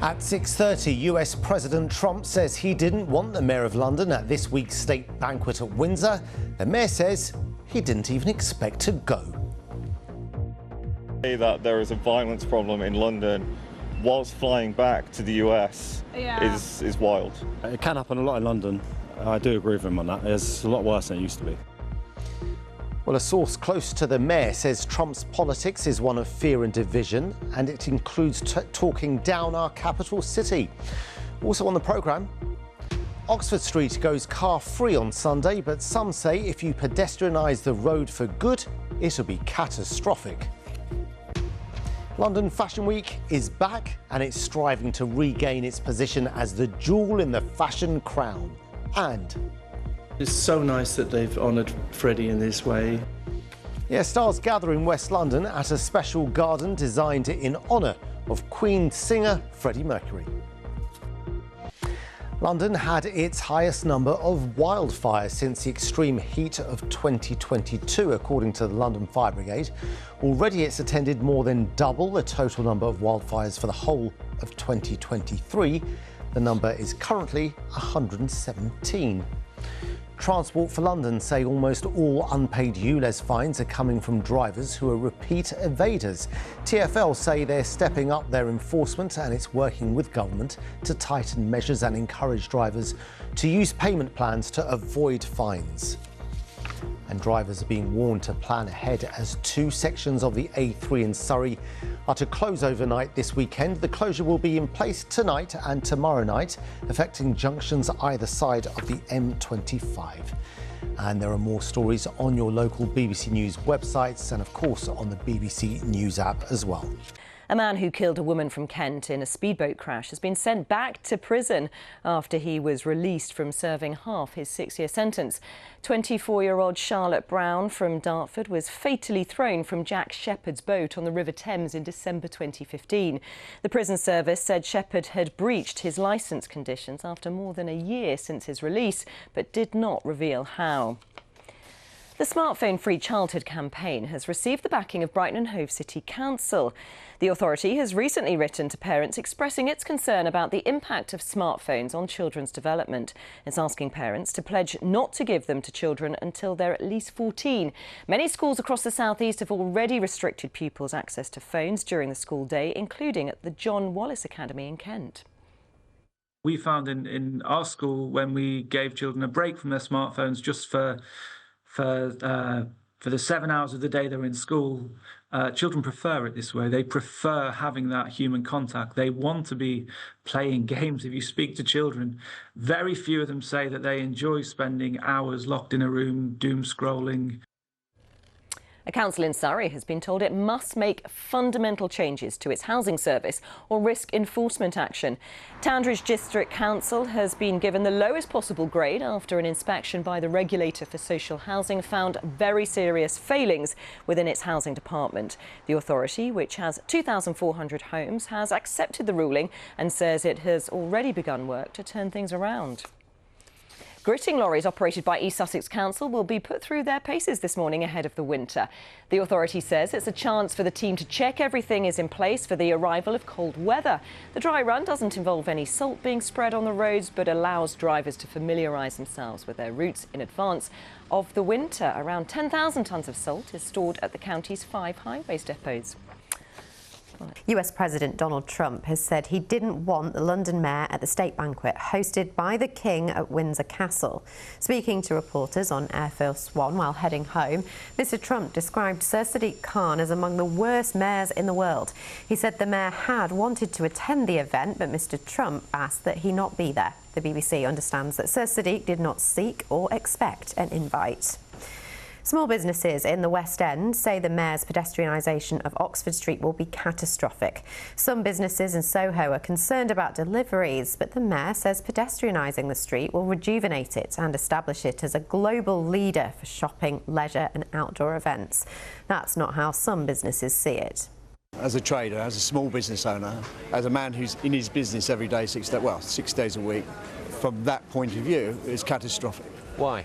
At 6:30, US President Trump says he didn't want the Mayor of London at this week's state banquet at Windsor. The Mayor says he didn't even expect to go. That there is a violence problem in London whilst flying back to the US is wild. It can happen a lot in London. I do agree with him on that. It's a lot worse than it used to be. Well, a source close to the Mayor says Trump's politics is one of fear and division, and it includes talking down our capital city. Also on the programme, Oxford Street goes car-free on Sunday, but some say if you pedestrianise the road for good, it'll be catastrophic. London Fashion Week is back, and it's striving to regain its position as the jewel in the fashion crown. And it's so nice that they've honoured Freddie in this way. Yeah, stars gather in West London at a special garden designed in honour of Queen singer Freddie Mercury. London had its highest number of wildfires since the extreme heat of 2022, according to the London Fire Brigade. Already it's attended more than double the total number of wildfires for the whole of 2023. The number is currently 117. Transport for London say almost all unpaid ULEZ fines are coming from drivers who are repeat evaders. TfL say they're stepping up their enforcement, and it's working with government to tighten measures and encourage drivers to use payment plans to avoid fines. And drivers are being warned to plan ahead as two sections of the A3 in Surrey are to close overnight this weekend. The closure will be in place tonight and tomorrow night, affecting junctions either side of the M25. And there are more stories on your local BBC News websites and, of course, on the BBC News app as well. A man who killed a woman from Kent in a speedboat crash has been sent back to prison after he was released from serving half his 6-year sentence. 24-year-old Charlotte Brown from Dartford was fatally thrown from Jack Shepherd's boat on the River Thames in December 2015. The prison service said Shepherd had breached his licence conditions after more than a year since his release, but did not reveal how. The Smartphone Free Childhood campaign has received the backing of Brighton and Hove City Council. The authority has recently written to parents expressing its concern about the impact of smartphones on children's development. It's asking parents to pledge not to give them to children until they're at least 14. Many schools across the South East have already restricted pupils' access to phones during the school day, including at the John Wallace Academy in Kent. We found in our school, when we gave children a break from their smartphones just for the 7 hours of the day they're in school, children prefer it this way. They prefer having that human contact. They want to be playing games. If you speak to children, very few of them say that they enjoy spending hours locked in a room, doom scrolling. A council in Surrey has been told it must make fundamental changes to its housing service or risk enforcement action. Townsbridge District Council has been given the lowest possible grade after an inspection by the regulator for social housing found very serious failings within its housing department. The authority, which has 2,400 homes, has accepted the ruling and says it has already begun work to turn things around. Gritting lorries operated by East Sussex Council will be put through their paces this morning ahead of the winter. The authority says it's a chance for the team to check everything is in place for the arrival of cold weather. The dry run doesn't involve any salt being spread on the roads, but allows drivers to familiarise themselves with their routes in advance of the winter. Around 10,000 tonnes of salt is stored at the county's 5 highways depots. US President Donald Trump has said he didn't want the London mayor at the state banquet hosted by the King at Windsor Castle. Speaking to reporters on Air Force One while heading home, Mr Trump described Sir Sadiq Khan as among the worst mayors in the world. He said the mayor had wanted to attend the event, but Mr Trump asked that he not be there. The BBC understands that Sir Sadiq did not seek or expect an invite. Small businesses in the West End say the mayor's pedestrianisation of Oxford Street will be catastrophic. Some businesses in Soho are concerned about deliveries, but the mayor says pedestrianising the street will rejuvenate it and establish it as a global leader for shopping, leisure and outdoor events. That's not how some businesses see it. As a trader, as a small business owner, as a man who's in his business every day, 6 days a week, from that point of view, it's catastrophic. Why?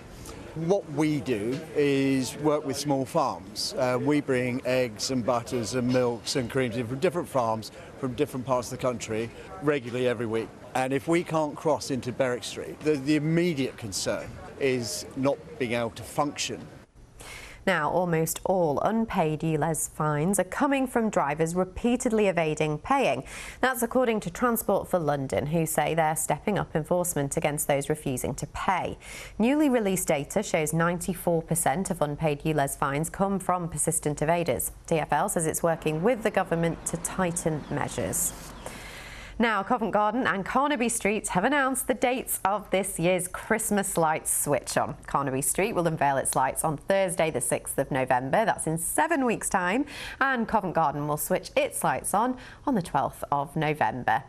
What we do is work with small farms. We bring eggs and butters and milks and creams in from different farms from different parts of the country regularly every week. And if we can't cross into Berwick Street, the immediate concern is not being able to function. Now, almost all unpaid ULEZ fines are coming from drivers repeatedly evading paying. That's according to Transport for London, who say they're stepping up enforcement against those refusing to pay. Newly released data shows 94% of unpaid ULEZ fines come from persistent evaders. TfL says it's working with the government to tighten measures. Now, Covent Garden and Carnaby Street have announced the dates of this year's Christmas lights switch on. Carnaby Street will unveil its lights on Thursday the 6th of November, that's in 7 weeks' time, and Covent Garden will switch its lights on the 12th of November.